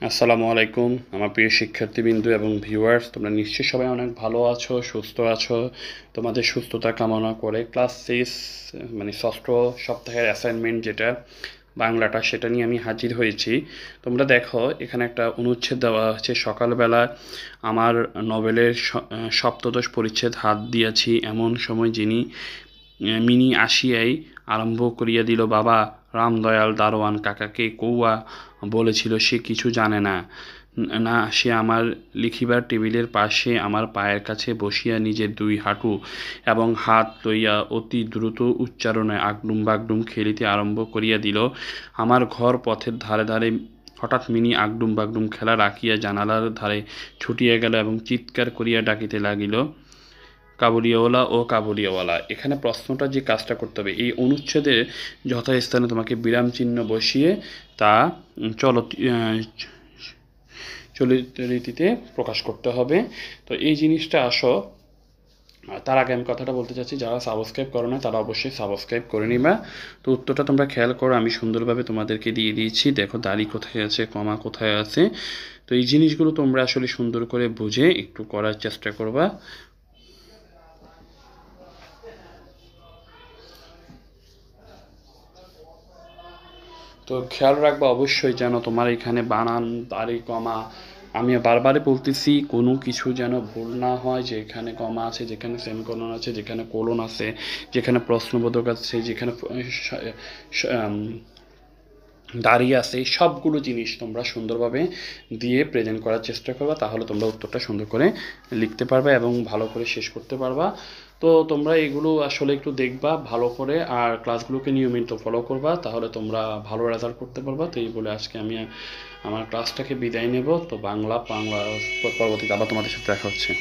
আসসালামু আলাইকুম আমার প্রিয় শিক্ষার্থীবৃন্দ এবং ভিউয়ার্স, তোমরা নিশ্চয়ই সবাই অনেক ভালো আছো, সুস্থ আছো। তোমাদের সুস্থতা কামনা করে ক্লাস 6 মানে ষষ্ঠ সপ্তাহের অ্যাসাইনমেন্ট যেটা বাংলাটা, সেটা নিয়ে আমি হাজির হয়েছি। তোমরা দেখো, এখানে একটা অনুচ্ছেদ দেওয়া আছে। সকালবেলা আমার নভেলের সপ্তদশ পরিচ্ছেদ হাত দিয়াছি, এমন সময় যিনি মিনি আসিয়াই আরম্ভ করিয়া দিল, বাবা রামদয়াল দারোয়ান কাকাকে কৌয়া বলেছিল সে কিছু জানে না। না, সে আমার লিখিবার টেবিলের পাশে আমার পায়ের কাছে বসিয়া নিজের দুই হাঁটু এবং হাত লইয়া অতি দ্রুত উচ্চারণে আগডুম বাগডুম খেলিতে আরম্ভ করিয়া দিল। আমার ঘর পথের ধারে ধারে। হঠাৎ মিনি আগডুম বাগডুম খেলা রাখিয়া জানালার ধারে ছুটিয়া গেল এবং চিৎকার করিয়া ডাকিতে লাগিল, কাবুলিওয়ালা ও কাবুলিওয়ালা। এখানে প্রশ্নটা যে কাজটা করতে হবে, এই অনুচ্ছেদের যথাস্থানে তোমাকে বিরাম চিহ্ন বসিয়ে তা চলিত রীতিতে প্রকাশ করতে হবে। তো এই জিনিসটা আসো, তার আগে আমি কথাটা বলতে চাচ্ছি, যারা সাবস্ক্রাইব করো না তারা অবশ্যই সাবস্ক্রাইব করে নিবা। তো উত্তরটা তোমরা খেয়াল করো, আমি সুন্দরভাবে তোমাদেরকে দিয়ে দিয়েছি। দেখো দাড়ি কোথায় আছে, কমা কোথায় আছে। তো এই জিনিসগুলো তোমরা আসলে সুন্দর করে বুঝে একটু করার চেষ্টা করবা। তো খেয়াল রাখবা অবশ্যই যেন তোমার এখানে বানান, দাড়ি, কমা, আমি বারবারে বলতেছি, কোনো কিছু যেন ভুল না হয়। যে এখানে কমা আছে, যেখানে সেমিকোলন আছে, যেখানে কোলন আছে, যেখানে প্রশ্নবোধক আছে, যেখানে দাঁড়িয়ে আছে, এই সবগুলো জিনিস তোমরা সুন্দরভাবে দিয়ে প্রেজেন্ট করার চেষ্টা করবা। তাহলে তোমরা উত্তরটা সুন্দর করে লিখতে পারবা এবং ভালো করে শেষ করতে পারবা। তো তোমরা এগুলো আসলে একটু দেখবা ভালো করে, আর ক্লাসগুলোকে নিয়মিত ফলো করবা, তাহলে তোমরা ভালো রেজাল্ট করতে পারবা। তো এই বলে আজকে আমি আমার ক্লাসটাকে বিদায় নেব। তো বাংলা পরবর্তীতে আবার তোমাদের সাথে দেখা হচ্ছে।